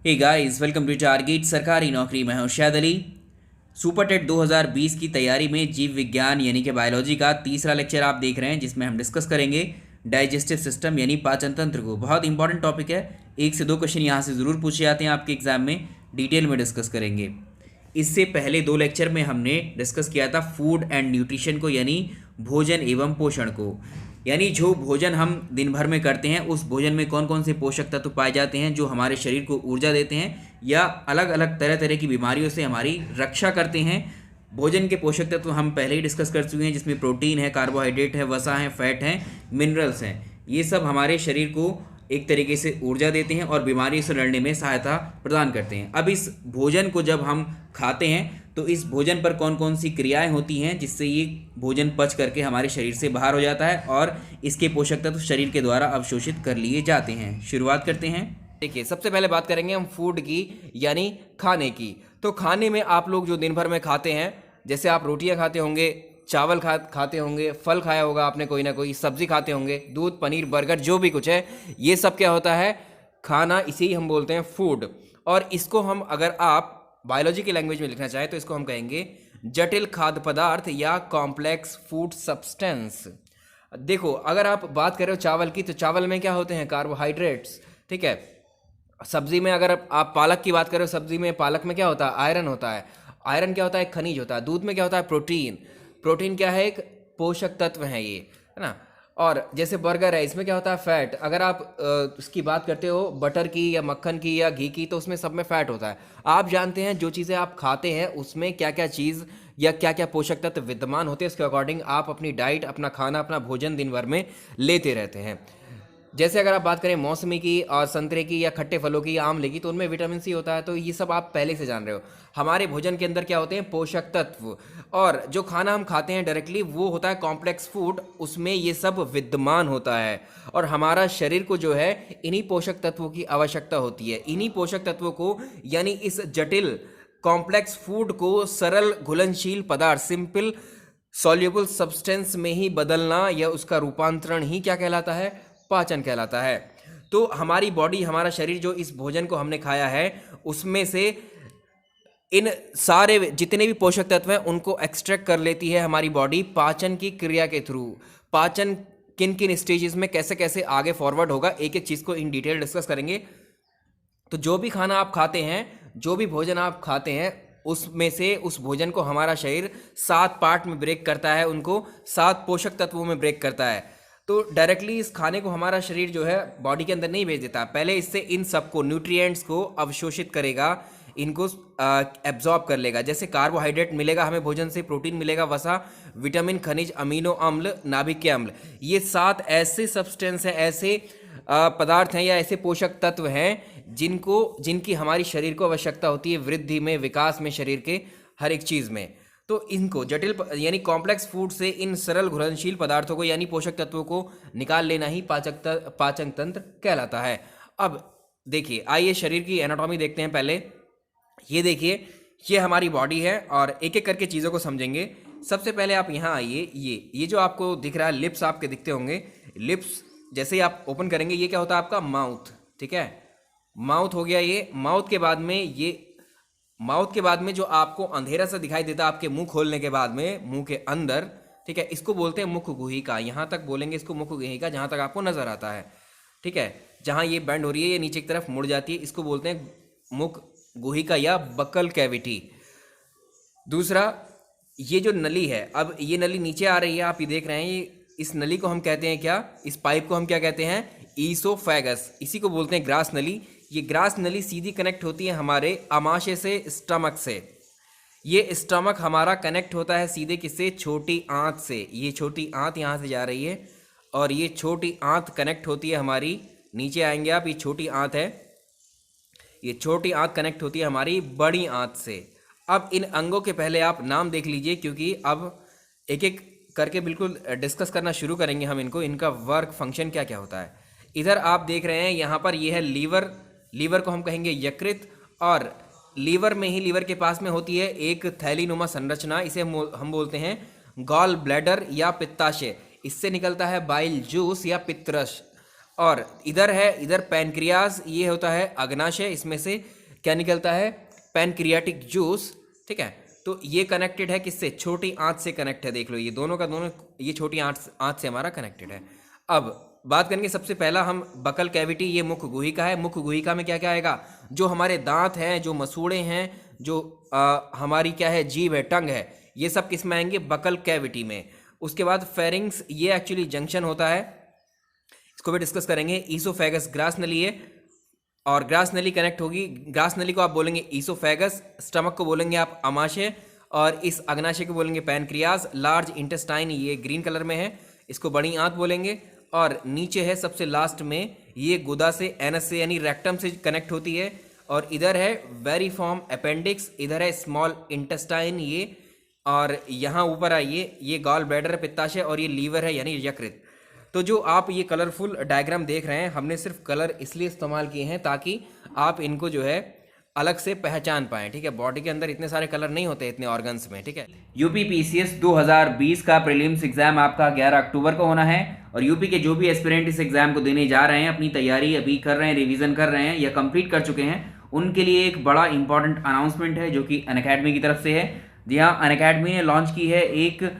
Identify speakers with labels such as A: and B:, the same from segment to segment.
A: Hey guys, welcome to target Sarkari Naukri. मैं हूं शायद अली। सुपर टेट 2020 की तैयारी में जीव विज्ञान यानी कि बायोलॉजी का तीसरा लेक्चर आप देख रहे हैं, जिसमें हम डिस्कस करेंगे डाइजेस्टिव सिस्टम यानी पाचन तंत्र को। बहुत इंपॉर्टेंट टॉपिक है, 1 से 2 क्वेश्चन यहाँ से ज़रूर पूछे जाते हैं आपके एग्जाम में। डिटेल में डिस्कस करेंगे। इससे पहले 2 लेक्चर में हमने डिस्कस किया था फूड एंड न्यूट्रिशन को, यानी भोजन एवं पोषण को। यानी जो भोजन हम दिन भर में करते हैं, उस भोजन में कौन कौन से पोषक तत्व पाए जाते हैं जो हमारे शरीर को ऊर्जा देते हैं या अलग अलग तरह तरह की बीमारियों से हमारी रक्षा करते हैं। भोजन के पोषक तत्व हम पहले ही डिस्कस कर चुके हैं, जिसमें प्रोटीन है, कार्बोहाइड्रेट है, वसा है, फैट है, मिनरल्स हैं। ये सब हमारे शरीर को एक तरीके से ऊर्जा देते हैं और बीमारी से लड़ने में सहायता प्रदान करते हैं। अब इस भोजन को जब हम खाते हैं तो इस भोजन पर कौन कौन सी क्रियाएं होती हैं जिससे ये भोजन पच करके हमारे शरीर से बाहर हो जाता है और इसके पोषक तत्व शरीर के द्वारा अवशोषित कर लिए जाते हैं। शुरुआत करते हैं।
B: देखिए, सबसे पहले बात करेंगे हम फूड की, यानी खाने की। तो खाने में आप लोग जो दिन भर में खाते हैं, जैसे आप रोटियां खाते होंगे, चावल खाते होंगे, फल खाया होगा आपने कोई ना कोई, सब्जी खाते होंगे, दूध, पनीर, बर्गर, जो भी कुछ है, ये सब क्या होता है? खाना। इसे ही हम बोलते हैं फूड। और इसको हम, अगर आप बायोलॉजी की लैंग्वेज में लिखना चाहें, तो इसको हम कहेंगे जटिल खाद्य पदार्थ या कॉम्प्लेक्स फूड सब्सटेंस। देखो, अगर आप बात करें चावल की, तो चावल में क्या होते हैं? कार्बोहाइड्रेट्स। ठीक है। सब्जी में अगर आप पालक की बात करें, सब्जी में, पालक में क्या होता है? आयरन होता है। आयरन क्या होता है? खनिज होता है। दूध में क्या होता है? प्रोटीन। प्रोटीन क्या है? एक पोषक तत्व है ये, है ना। और जैसे बर्गर है, इसमें क्या होता है? फैट। अगर आप उसकी बात करते हो बटर की या मक्खन की या घी की, तो उसमें सब में फैट होता है। आप जानते हैं जो चीज़ें आप खाते हैं उसमें क्या क्या चीज़ या क्या क्या पोषक तत्व विद्यमान होते हैं, उसके अकॉर्डिंग आप अपनी डाइट, अपना खाना, अपना भोजन दिन भर में लेते रहते हैं। जैसे अगर आप बात करें मौसमी की और संतरे की या खट्टे फलों की या आंवले की, तो उनमें विटामिन सी होता है। तो ये सब आप पहले से जान रहे हो। हमारे भोजन के अंदर क्या होते हैं? पोषक तत्व। और जो खाना हम खाते हैं डायरेक्टली, वो होता है कॉम्प्लेक्स फूड, उसमें ये सब विद्यमान होता है। और हमारा शरीर को जो है इन्हीं पोषक तत्वों की आवश्यकता होती है। इन्हीं पोषक तत्वों को, यानी इस जटिल कॉम्प्लेक्स फूड को सरल घुलनशील पदार्थ, सिंपल सॉल्युबल सब्सटेंस में ही बदलना, या उसका रूपांतरण ही क्या कहलाता है? पाचन कहलाता है। तो हमारी बॉडी, हमारा शरीर जो इस भोजन को हमने खाया है, उसमें से इन सारे जितने भी पोषक तत्व हैं उनको एक्सट्रैक्ट कर लेती है हमारी बॉडी पाचन की क्रिया के थ्रू। पाचन किन किन स्टेजेस में कैसे कैसे आगे फॉरवर्ड होगा, एक एक चीज़ को इन डिटेल डिस्कस करेंगे। तो जो भी खाना आप खाते हैं, जो भी भोजन आप खाते हैं, उसमें से उस भोजन को हमारा शरीर 7 पार्ट में ब्रेक करता है, उनको 7 पोषक तत्वों में ब्रेक करता है। तो डायरेक्टली इस खाने को हमारा शरीर जो है बॉडी के अंदर नहीं भेज देता, पहले इससे इन सबको, न्यूट्रिएंट्स को अवशोषित करेगा, इनको एब्जॉर्ब कर लेगा। जैसे कार्बोहाइड्रेट मिलेगा हमें भोजन से, प्रोटीन मिलेगा, वसा, विटामिन, खनिज, अमीनो अम्ल, नाभिकीय अम्ल। ये 7 ऐसे सब्सटेंस हैं, ऐसे पदार्थ हैं या ऐसे पोषक तत्व हैं जिनकी हमारी शरीर को आवश्यकता होती है वृद्धि में, विकास में, शरीर के हर एक चीज़ में। तो इनको जटिल यानी कॉम्प्लेक्स फूड से इन सरल घुलनशील पदार्थों को, यानी पोषक तत्वों को निकाल लेना ही पाचन तंत्र कहलाता है। अब देखिए, आइए शरीर की एनाटॉमी देखते हैं पहले। ये देखिए, ये हमारी बॉडी है और एक एक करके चीज़ों को समझेंगे। सबसे पहले आप यहाँ आइए। ये जो आपको दिख रहा है, लिप्स आपके दिखते होंगे। लिप्स जैसे ही आप ओपन करेंगे, ये क्या होता है? आपका माउथ। ठीक है, माउथ हो गया ये। माउथ के बाद में जो आपको अंधेरा सा दिखाई देता है आपके मुंह खोलने के बाद में, मुंह के अंदर, ठीक है, इसको बोलते हैं मुख गुहिका। यहाँ तक बोलेंगे इसको मुख गुहिका, जहाँ तक आपको नजर आता है। ठीक है, जहाँ ये बेंड हो रही है, ये नीचे की तरफ मुड़ जाती है, इसको बोलते हैं मुख गुहिका या बकल कैविटी। दूसरा, ये जो नली है, अब ये नली नीचे आ रही है, आप ये देख रहे हैं, इस नली को हम कहते हैं क्या? इस पाइप को हम क्या कहते हैं? ईसोफेगस। इसी को बोलते हैं ग्रास नली। ये ग्रास नली सीधी कनेक्ट होती है हमारे आमाशय से, स्टमक से। ये स्टमक हमारा कनेक्ट होता है सीधे किससे? छोटी आंत से। ये छोटी आंत यहाँ से जा रही है और ये छोटी आंत कनेक्ट होती है हमारी, नीचे आएंगे आप, ये छोटी आंत है, ये छोटी आंत कनेक्ट होती है हमारी बड़ी आंत से। अब इन अंगों के पहले आप नाम देख लीजिए, क्योंकि अब एक एक करके बिल्कुल डिस्कस करना शुरू करेंगे हम इनको, इनका वर्क फंक्शन क्या क्या होता है। इधर आप देख रहे हैं, यहाँ पर ये है लीवर। लीवर को हम कहेंगे यकृत। और लीवर में ही, लीवर के पास में होती है एक थैलीनुमा संरचना, इसे हम बोलते हैं गॉल ब्लैडर या पित्ताशय। इससे निकलता है बाइल जूस या पित्तरस। और इधर है, इधर पैनक्रियाज, ये होता है अग्नाशय, इसमें से क्या निकलता है, पैनक्रियाटिक जूस, ठीक है। तो ये कनेक्टेड है किससे, छोटी आंत से कनेक्ट है, देख लो ये दोनों का दोनों, ये छोटी आंत से हमारा कनेक्टेड है। अब बात करेंगे सबसे पहला हम बकल कैविटी, ये मुख गुहिका है। मुख गुहिका में क्या क्या आएगा, जो हमारे दांत हैं, जो मसूड़े हैं, जो हमारी क्या है, जीभ है, टंग है, ये सब किस में आएंगे, बकल कैविटी में। उसके बाद फेरिंग्स, ये एक्चुअली जंक्शन होता है, इसको भी डिस्कस करेंगे। ईसोफेगस, ग्रास नली है, और ग्रास नली कनेक्ट होगी, ग्रास नली को आप बोलेंगे ईसोफेगस, स्टमक को बोलेंगे आप अमाशय, और इस अग्नाशय को बोलेंगे पैनक्रियाज। लार्ज इंटेस्टाइन ये ग्रीन कलर में है, इसको बड़ी आंत बोलेंगे। और नीचे है सबसे लास्ट में, ये गुदा से, एनस से यानी रेक्टम से कनेक्ट होती है। और इधर है वेरीफॉर्म अपेंडिक्स, इधर है स्मॉल इंटेस्टाइन ये, और यहाँ ऊपर आइए, ये गॉल ब्लैडर, पित्ताशय, और ये लीवर है यानी यकृत। तो जो आप ये कलरफुल डायग्राम देख रहे हैं, हमने सिर्फ कलर इसलिए इस्तेमाल किए हैं ताकि आप इनको जो है अलग से पहचान पाएं, ठीक है। बॉडी के अंदर इतने सारे कलर नहीं होते इतने ऑर्गन्स में, ठीक है।
A: यूपी पीसीएस 2020 का प्रीलिम्स एग्जाम आपका 11 अक्टूबर को होना है, और यूपी के जो भी एस्पिरेंट इस एग्जाम को देने जा रहे हैं, अपनी तैयारी अभी कर रहे हैं, रिवीजन कर रहे हैं या कंप्लीट कर चुके हैं, उनके लिए एक बड़ा इंपॉर्टेंट अनाउंसमेंट है जो कि अनअकैडमी की तरफ से है। जी हाँ, अनअकैडमी ने लॉन्च की है एक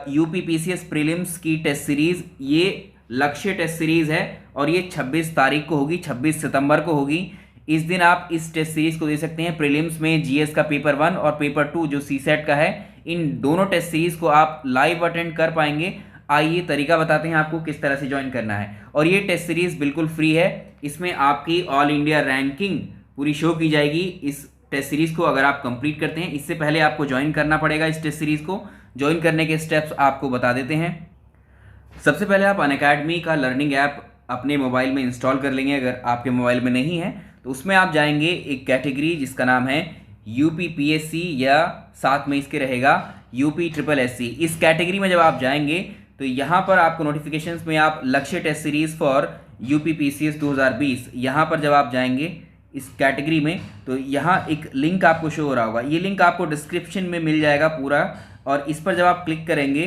A: यूपी पीसीएस प्रीलिम्स की टेस्ट सीरीज। ये लक्ष्य टेस्ट सीरीज है और ये 26 तारीख को होगी, 26 सितंबर को होगी। इस दिन आप इस टेस्ट सीरीज को दे सकते हैं। प्रीलिम्स में जीएस का पेपर 1 और पेपर 2 जो सीसेट का है, इन दोनों टेस्ट सीरीज को आप लाइव अटेंड कर पाएंगे। आइए तरीका बताते हैं आपको किस तरह से ज्वाइन करना है। और ये टेस्ट सीरीज बिल्कुल फ्री है, इसमें आपकी ऑल इंडिया रैंकिंग पूरी शो की जाएगी इस टेस्ट सीरीज को अगर आप कंप्लीट करते हैं। इससे पहले आपको ज्वाइन करना पड़ेगा इस टेस्ट सीरीज को। ज्वाइन करने के स्टेप्स आपको बता देते हैं। सबसे पहले आप अनअकैडमी का लर्निंग ऐप अपने मोबाइल में इंस्टॉल कर लेंगे। अगर आपके मोबाइल में नहीं है तो उसमें आप जाएंगे एक कैटेगरी जिसका नाम है यूपी पीएससी, या साथ में इसके रहेगा यूपी ट्रिपल एससी। इस कैटेगरी में जब आप जाएंगे तो यहाँ पर आपको नोटिफिकेशंस में आप Lakshya test series for UP PCS 2020, यहाँ पर जब आप जाएंगे इस कैटेगरी में तो यहाँ एक लिंक आपको शो हो रहा होगा। ये लिंक आपको डिस्क्रिप्शन में मिल जाएगा पूरा, और इस पर जब आप क्लिक करेंगे,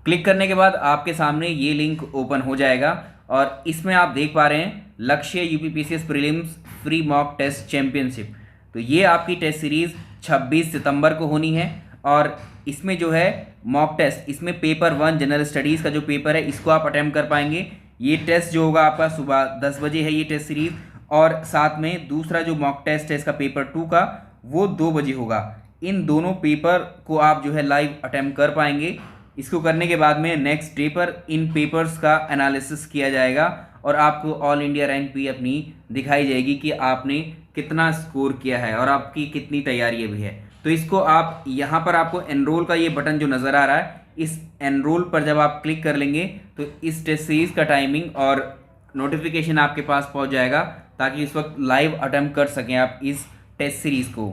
A: क्लिक करने के बाद आपके सामने ये लिंक ओपन हो जाएगा और इसमें आप देख पा रहे हैं Lakshya UP PCS prelims free mock test championship. तो ये आपकी टेस्ट सीरीज 26 सितंबर को होनी है। और इसमें जो है मॉक टेस्ट, इसमें पेपर 1 जनरल स्टडीज़ का जो पेपर है इसको आप अटेम्प्ट कर पाएंगे। ये टेस्ट जो होगा आपका सुबह 10 बजे है ये टेस्ट सीरीज, और साथ में दूसरा जो मॉक टेस्ट है इसका पेपर 2 का वो 2 बजे होगा। इन दोनों पेपर को आप जो है लाइव अटेम्प्ट कर पाएंगे। इसको करने के बाद में नेक्स्ट डे पर इन पेपर्स का एनालिसिस किया जाएगा और आपको ऑल इंडिया रैंक भी अपनी दिखाई जाएगी कि आपने कितना स्कोर किया है और आपकी कितनी तैयारी अभी है। तो इसको आप यहाँ पर आपको एनरोल का ये बटन जो नज़र आ रहा है, इस एनरोल पर जब आप क्लिक कर लेंगे तो इस टेस्ट सीरीज का टाइमिंग और नोटिफिकेशन आपके पास पहुँच जाएगा ताकि इस वक्त लाइव अटेम्प्ट कर सकें आप इस टेस्ट सीरीज़ को।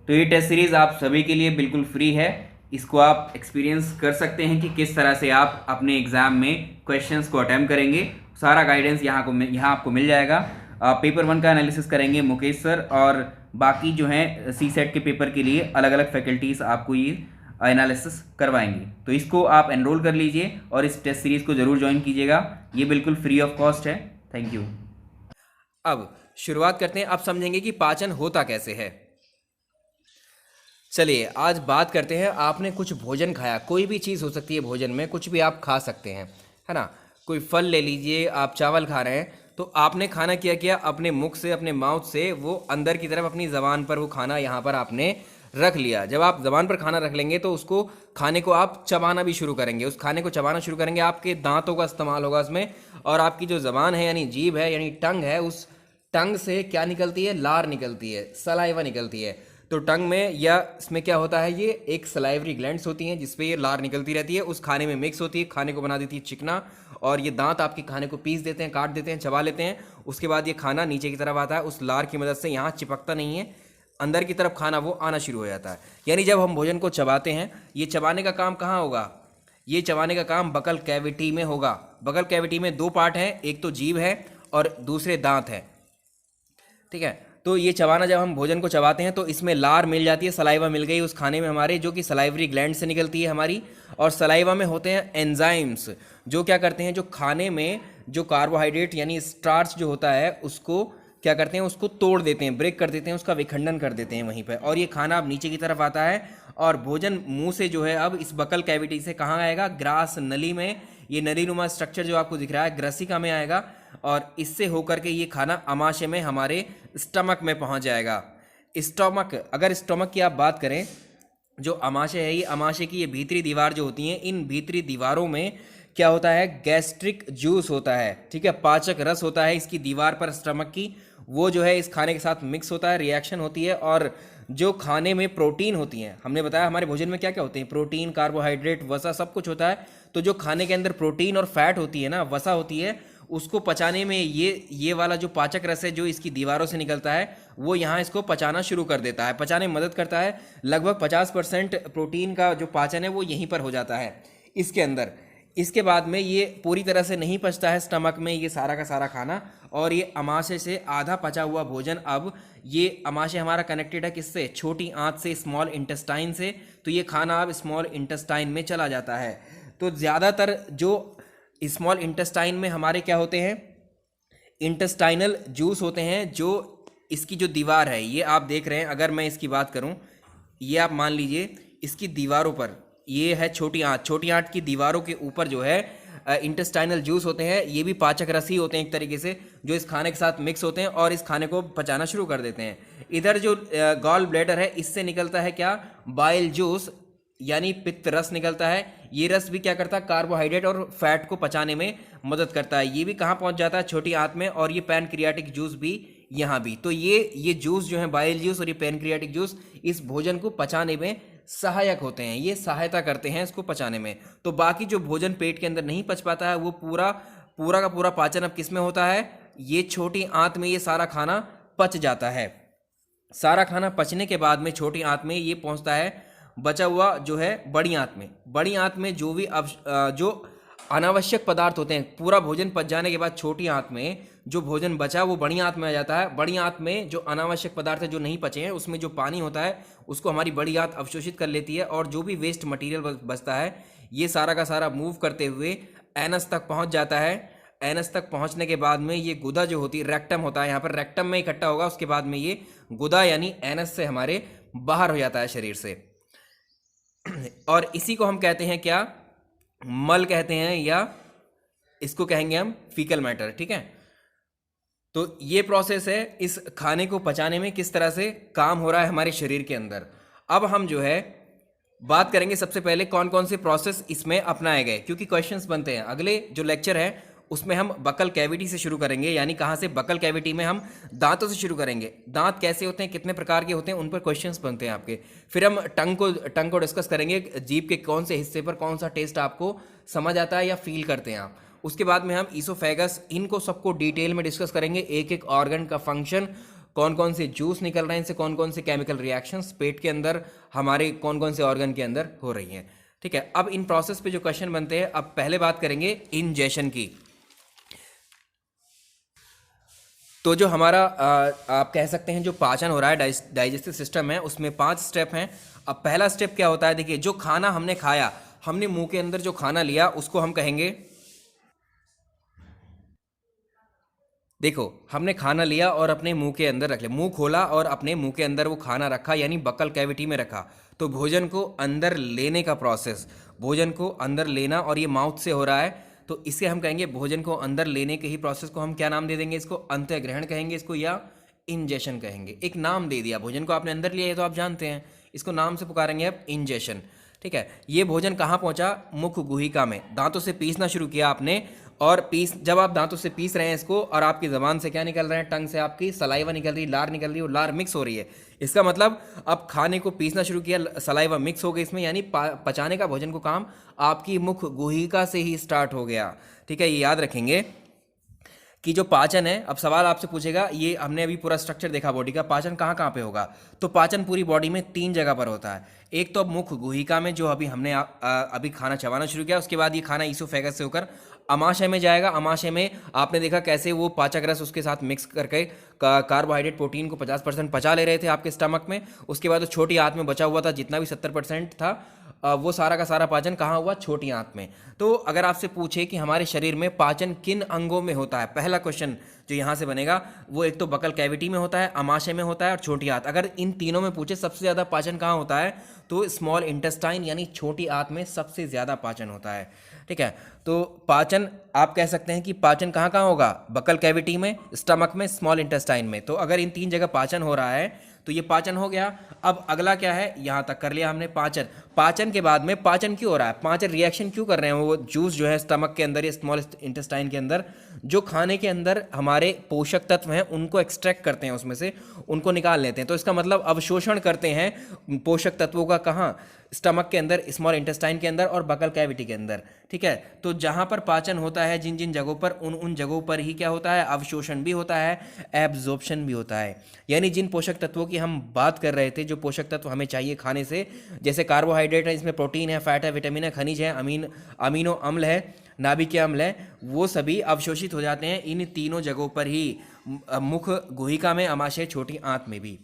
A: तो ये टेस्ट सीरीज़ आप सभी के लिए बिल्कुल फ्री है। इसको आप एक्सपीरियंस कर सकते हैं कि किस तरह से आप अपने एग्ज़ाम में क्वेश्चंस को अटेम्प्ट करेंगे। सारा गाइडेंस यहाँ आपको मिल जाएगा। पेपर 1 का एनालिसिस करेंगे मुकेश सर, और बाकी जो हैं सीसेट के पेपर के लिए अलग अलग फैकल्टीज़ आपको ये एनालिसिस करवाएंगे। तो इसको आप एनरोल कर लीजिए और इस टेस्ट सीरीज़ को ज़रूर ज्वाइन कीजिएगा। ये बिल्कुल फ्री ऑफ कॉस्ट है। Thank you.
B: अब शुरुआत करते हैं। अब समझेंगे कि पाचन होता कैसे है। चलिए आज बात करते हैं। आपने कुछ भोजन खाया, कोई भी चीज़ हो सकती है भोजन में, कुछ भी आप खा सकते हैं, है ना। कोई फल ले लीजिए, आप चावल खा रहे हैं, तो आपने खाना क्या किया, अपने मुख से, अपने माउथ से वो अंदर की तरफ अपनी ज़बान पर वो खाना यहाँ पर आपने रख लिया। जब आप ज़बान पर खाना रख लेंगे तो उसको खाने को आप चबाना भी शुरू करेंगे। उस खाने को चबाना शुरू करेंगे, आपके दांतों का इस्तेमाल होगा उसमें, और आपकी जो ज़बान है यानी जीभ है यानी टंग है, उस टंग से क्या निकलती है, लार निकलती है, सलाइवा निकलती है। तो टंग में या इसमें क्या होता है, ये एक सलाइवरी ग्लैंड्स होती हैं जिसपे ये लार निकलती रहती है, उस खाने में मिक्स होती है, खाने को बना देती है चिकना, और ये दांत आपके खाने को पीस देते हैं, काट देते हैं, चबा लेते हैं। उसके बाद ये खाना नीचे की तरफ आता है, उस लार की मदद से यहाँ चिपकता नहीं है, अंदर की तरफ खाना वो आना शुरू हो जाता है। यानी जब हम भोजन को चबाते हैं, ये चबाने का काम कहाँ होगा, ये चबाने का काम बकल कैविटी में होगा। बकल कैविटी में 2 पार्ट हैं, एक तो जीभ है और दूसरे दांत है, ठीक है। तो ये चबाना, जब हम भोजन को चबाते हैं तो इसमें लार मिल जाती है, सलाइवा मिल गई उस खाने में हमारे, जो कि सलाइवरी ग्लैंड से निकलती है हमारी। और सलाइवा में होते हैं एंजाइम्स, जो क्या करते हैं, जो खाने में जो कार्बोहाइड्रेट यानी स्टार्च जो होता है उसको क्या करते हैं, उसको तोड़ देते हैं, ब्रेक कर देते हैं, उसका विखंडन कर देते हैं वहीं पर, और ये खाना अब नीचे की तरफ आता है और भोजन मुंह से जो है अब इस बकल कैविटी से कहाँ आएगा, ग्रास नली में। ये नलीनुमा स्ट्रक्चर जो आपको दिख रहा है ग्रसिका में आएगा, और इससे होकर के ये खाना अमाशय में हमारे स्टमक में पहुंच जाएगा। स्टमक, अगर स्टमक की आप बात करें, जो अमाशय है, ये अमाशय की ये भीतरी दीवार जो होती है, इन भीतरी दीवारों में क्या होता है, गैस्ट्रिक जूस होता है, ठीक है, पाचक रस होता है इसकी दीवार पर स्टमक की, वो जो है इस खाने के साथ मिक्स होता है, रिएक्शन होती है। और जो खाने में प्रोटीन होती हैं, हमने बताया हमारे भोजन में क्या क्या होते हैं, प्रोटीन, कार्बोहाइड्रेट, वसा, सब कुछ होता है। तो जो खाने के अंदर प्रोटीन और फैट होती है ना, वसा होती है, उसको पचाने में ये वाला जो पाचक रस है जो इसकी दीवारों से निकलता है, वो यहाँ इसको पचाना शुरू कर देता है, पचाने में मदद करता है। लगभग 50% प्रोटीन का जो पाचन है वो यहीं पर हो जाता है इसके अंदर। इसके बाद में ये पूरी तरह से नहीं पचता है स्टमक में ये सारा का सारा खाना, और ये अमाशय से आधा पचा हुआ भोजन, अब ये अमाशय हमारा कनेक्टेड है किससे, छोटी आंत से, स्मॉल इंटेस्टाइन से, तो ये खाना अब स्मॉल इंटेस्टाइन में चला जाता है। तो ज़्यादातर जो स्मॉल इंटेस्टाइन में हमारे क्या होते हैं, इंटेस्टाइनल जूस होते हैं, जो इसकी जो दीवार है, ये आप देख रहे हैं, अगर मैं इसकी बात करूं, ये आप मान लीजिए इसकी दीवारों पर ये है छोटी आंत, छोटी आंत की दीवारों के ऊपर जो है इंटेस्टाइनल जूस होते हैं, ये भी पाचक रस ही होते हैं एक तरीके से, जो इस खाने के साथ मिक्स होते हैं और इस खाने को पचाना शुरू कर देते हैं। इधर जो गॉल ब्लैडर है, इससे निकलता है क्या, बाइल जूस, यानी पित्त रस निकलता है। ये रस भी क्या करता है, कार्बोहाइड्रेट और फैट को पचाने में मदद करता है। ये भी कहाँ पहुँच जाता है, छोटी आंत में, और ये पैनक्रियाटिक जूस भी यहाँ भी। तो ये जूस जो है, बाइल जूस और ये पैनक्रियाटिक जूस, इस भोजन को पचाने में सहायक होते हैं, ये सहायता करते हैं इसको पचाने में। तो बाकी जो भोजन पेट के अंदर नहीं पच पाता है, वो पूरा का पूरा पाचन अब किस में होता है, ये छोटी आंत में ये सारा खाना पच जाता है। सारा खाना पचने के बाद में छोटी आंत में ये पहुंचता है, बचा हुआ जो है बड़ी आंत में। बड़ी आंत में जो भी जो अनावश्यक पदार्थ होते हैं, पूरा भोजन पच जाने के बाद छोटी आंत में जो भोजन बचा वो बड़ी आंत में आ जाता है। बड़ी आंत में जो अनावश्यक पदार्थ है जो नहीं पचे हैं, उसमें जो पानी होता है उसको हमारी बड़ी आंत अवशोषित कर लेती है, और जो भी वेस्ट मटेरियल बचता है ये सारा का सारा मूव करते हुए एनस तक पहुंच जाता है। एनस तक पहुंचने के बाद में ये गुदा जो होती है, रेक्टम होता है, यहाँ पर रेक्टम में इकट्ठा होगा, उसके बाद में ये गुदा यानी एनस से हमारे बाहर हो जाता है शरीर से। और इसी को हम कहते हैं क्या, मल कहते हैं, या इसको कहेंगे हम फीकल मैटर, ठीक है। तो ये प्रोसेस है इस खाने को पचाने में, किस तरह से काम हो रहा है हमारे शरीर के अंदर। अब हम जो है बात करेंगे सबसे पहले कौन कौन से प्रोसेस इसमें अपनाए गए, क्योंकि क्वेश्चंस बनते हैं। अगले जो लेक्चर है उसमें हम बकल कैविटी से शुरू करेंगे, यानी कहाँ से, बकल कैविटी में हम दांतों से शुरू करेंगे। दांत कैसे होते हैं, कितने प्रकार के होते हैं, उन पर क्वेश्चंस बनते हैं आपके। फिर हम टंग को डिस्कस करेंगे, जीभ के कौन से हिस्से पर कौन सा टेस्ट आपको समझ आता है या फील करते हैं आप। उसके बाद में हम ईसोफेगस, इनको सबको डिटेल में डिस्कस करेंगे, एक एक ऑर्गन का फंक्शन, कौन कौन से जूस निकल रहे हैं इनसे, कौन कौन से केमिकल रिएक्शंस पेट के अंदर हमारे कौन कौन से ऑर्गन के अंदर हो रही हैं, ठीक है। अब इन प्रोसेस पे जो क्वेश्चन बनते हैं, अब पहले बात करेंगे इंजेशन की। तो जो हमारा आप कह सकते हैं जो पाचन हो रहा है, डाइजेस्टिव सिस्टम है, उसमें 5 स्टेप हैं। अब पहला स्टेप क्या होता है, देखिए, जो खाना हमने खाया, हमने मुंह के अंदर जो खाना लिया उसको हम कहेंगे, देखो हमने खाना लिया और अपने मुंह के अंदर रख लिया, मुंह खोला और अपने मुंह के अंदर वो खाना रखा, यानी बकल कैविटी में रखा। तो भोजन को अंदर लेने का प्रोसेस, भोजन को अंदर लेना, और ये माउथ से हो रहा है, तो इसे हम कहेंगे भोजन को अंदर लेने के ही प्रोसेस को हम क्या नाम दे देंगे, इसको अंतःग्रहण कहेंगे इसको, या इंजेशन कहेंगे। एक नाम दे दिया, भोजन को आपने अंदर लिया है तो आप जानते हैं, इसको नाम से पुकारेंगे अब इंजेशन, ठीक है। ये भोजन कहाँ पहुँचा, मुख गुहिका में, दांतों से पीसना शुरू किया आपने, और जब आप दांतों से पीस रहे हैं इसको, और आपकी ज़बान से क्या निकल रहे हैं, टंग से आपकी सलाइवा निकल रही है, लार निकल रही है, और लार मिक्स हो रही है। इसका मतलब अब खाने को पीसना शुरू किया, सलाइवा मिक्स हो गई इसमें, यानी पचाने का भोजन को काम आपकी मुख गुहिका से ही स्टार्ट हो गया, ठीक है। ये याद रखेंगे कि जो पाचन है, अब सवाल आपसे पूछेगा, ये हमने अभी पूरा स्ट्रक्चर देखा बॉडी का, पाचन कहाँ कहाँ पे होगा, तो पाचन पूरी बॉडी में 3 जगह पर होता है। एक तो अब मुख गुहिका में जो अभी हमने अभी खाना चबाना शुरू किया, उसके बाद ये खाना ईसोफेगस से होकर अमाशय में जाएगा। अमाशय में आपने देखा कैसे वो पाचक रस उसके साथ मिक्स करके कार्बोहाइड्रेट प्रोटीन को 50% पचा ले रहे थे आपके स्टमक में। उसके बाद वो छोटी आंत में बचा हुआ था जितना भी 70% था, वो सारा का सारा पाचन कहाँ हुआ? छोटी आंत में। तो अगर आपसे पूछे कि हमारे शरीर में पाचन किन अंगों में होता है, पहला क्वेश्चन जो यहाँ से बनेगा वो एक तो बकल कैविटी में होता है, अमाशय में होता है और छोटी आंत। अगर इन तीनों में पूछे सबसे ज़्यादा पाचन कहाँ होता है, तो स्मॉल इंटेस्टाइन यानी छोटी आंत में सबसे ज़्यादा पाचन होता है। ठीक है, तो पाचन आप कह सकते हैं कि पाचन कहाँ कहाँ होगा? बकल कैविटी में, स्टमक में, स्मॉल इंटेस्टाइन में। तो अगर इन तीन जगह पाचन हो रहा है तो ये पाचन हो गया। अब अगला क्या है? यहाँ तक कर लिया हमने पाचन। पाचन के बाद में पाचन क्यों हो रहा है? पाचन रिएक्शन क्यों कर रहे हैं? वो जूस जो है स्टमक के अंदर या स्मॉल इंटेस्टाइन के अंदर जो खाने के अंदर हमारे पोषक तत्व हैं उनको एक्सट्रैक्ट करते हैं, उसमें से उनको निकाल लेते हैं। तो इसका मतलब अवशोषण करते हैं पोषक तत्वों का। कहाँ? स्टमक के अंदर, स्मॉल इंटेस्टाइन के अंदर और बकल कैविटी के अंदर। ठीक है, तो जहाँ पर पाचन होता है जिन जिन जगहों पर, उन जगहों पर ही क्या होता है? अवशोषण भी होता है, एब्जॉर्प्शन भी होता है। यानी जिन पोषक तत्वों की हम बात कर रहे थे, जो पोषक तत्व हमें चाहिए खाने से, जैसे कार्बोहाइड्रेट है, इसमें प्रोटीन है, फैट है, विटामिन है, खनिज है, अमीनो अम्ल है, नाभिकीय अम्ल है, वो सभी अवशोषित हो जाते हैं इन तीनों जगहों पर ही, मुख गुहिका में, अमाशय, छोटी आंत में भी।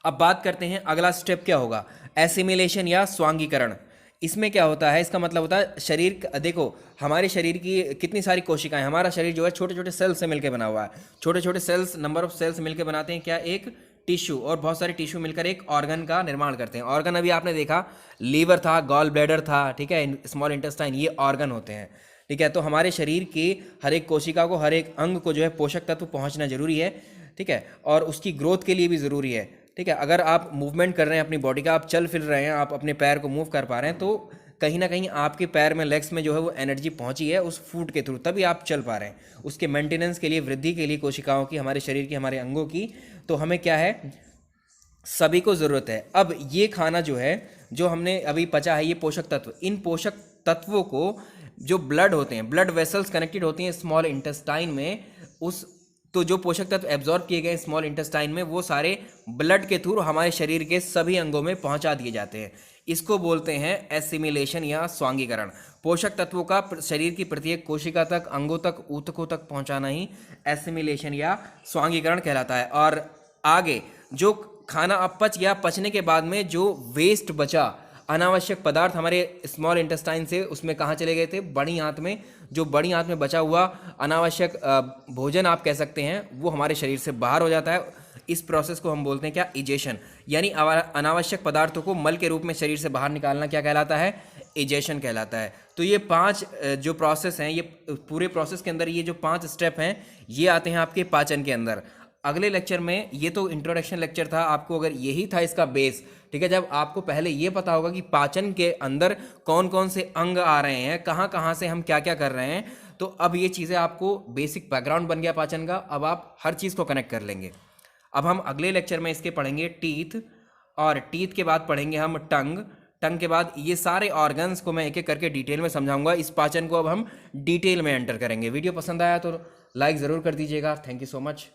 B: अब बात करते हैं अगला स्टेप क्या होगा? एसिमिलेशन या स्वांगीकरण। इसमें क्या होता है? इसका मतलब होता है शरीर, देखो हमारे शरीर की कितनी सारी कोशिकाएं, हमारा शरीर जो है छोटे छोटे सेल्स से मिलकर बना हुआ है। छोटे छोटे सेल्स, नंबर ऑफ सेल्स मिलकर बनाते हैं क्या? एक टिश्यू, और बहुत सारे टिश्यू मिलकर एक ऑर्गन का निर्माण करते हैं। ऑर्गन अभी आपने देखा, लीवर था, गॉल ब्लैडर था, ठीक है, स्मॉल इंटेस्टाइन, ये ऑर्गन होते हैं। ठीक है, तो हमारे शरीर की हर एक कोशिका को, हर एक अंग को जो है पोषक तत्व पहुंचना जरूरी है। ठीक है, और उसकी ग्रोथ के लिए भी ज़रूरी है। ठीक है, अगर आप मूवमेंट कर रहे हैं अपनी बॉडी का, आप चल फिर रहे हैं, आप अपने पैर को मूव कर पा रहे हैं, तो कहीं ना कहीं आपके पैर में, लेग्स में जो है वो एनर्जी पहुंची है उस फूड के थ्रू, तभी आप चल पा रहे हैं। उसके मेंटेनेंस के लिए, वृद्धि के लिए कोशिकाओं की, हमारे शरीर की, हमारे अंगों की, तो हमें क्या है? सभी को ज़रूरत है। अब ये खाना जो है, जो हमने अभी पचा है, ये पोषक तत्व, इन पोषक तत्वों को जो ब्लड होते हैं, ब्लड वेसल्स कनेक्टेड होती हैं स्मॉल इंटेस्टाइन में, उस तो जो पोषक तत्व एब्जॉर्ब किए गए स्मॉल इंटेस्टाइन में, वो सारे ब्लड के थ्रू हमारे शरीर के सभी अंगों में पहुंचा दिए जाते हैं। इसको बोलते हैं एसिमिलेशन या स्वांगीकरण। पोषक तत्वों का शरीर की प्रत्येक कोशिका तक, अंगों तक, ऊतकों तक पहुंचाना ही एसिमिलेशन या स्वांगीकरण कहलाता है। और आगे जो खाना अब पच गया, पचने के बाद में जो वेस्ट बचा, अनावश्यक पदार्थ हमारे स्मॉल इंटेस्टाइन से, उसमें कहाँ चले गए थे? बड़ी आंत में। जो बड़ी आंत में बचा हुआ अनावश्यक भोजन आप कह सकते हैं, वो हमारे शरीर से बाहर हो जाता है। इस प्रोसेस को हम बोलते हैं क्या? इजेशन। यानी अनावश्यक पदार्थों को मल के रूप में शरीर से बाहर निकालना क्या कहलाता है? इजेशन कहलाता है। तो ये 5 जो प्रोसेस हैं, ये पूरे प्रोसेस के अंदर ये जो 5 स्टेप हैं, ये आते हैं आपके पाचन के अंदर। अगले लेक्चर में, ये तो इंट्रोडक्शन लेक्चर था, आपको अगर यही था इसका बेस, ठीक है, जब आपको पहले ये पता होगा कि पाचन के अंदर कौन कौन से अंग आ रहे हैं, कहाँ कहाँ से हम क्या क्या कर रहे हैं, तो अब ये चीज़ें आपको बेसिक बैकग्राउंड बन गया पाचन का। अब आप हर चीज़ को कनेक्ट कर लेंगे। अब हम अगले लेक्चर में इसके पढ़ेंगे टीथ, और टीथ के बाद पढ़ेंगे हम टंग। टंग के बाद ये सारे ऑर्गन्स को मैं एक एक करके डिटेल में समझाऊंगा। इस पाचन को अब हम डिटेल में एंटर करेंगे। वीडियो पसंद आया तो लाइक ज़रूर कर दीजिएगा। Thank you so much.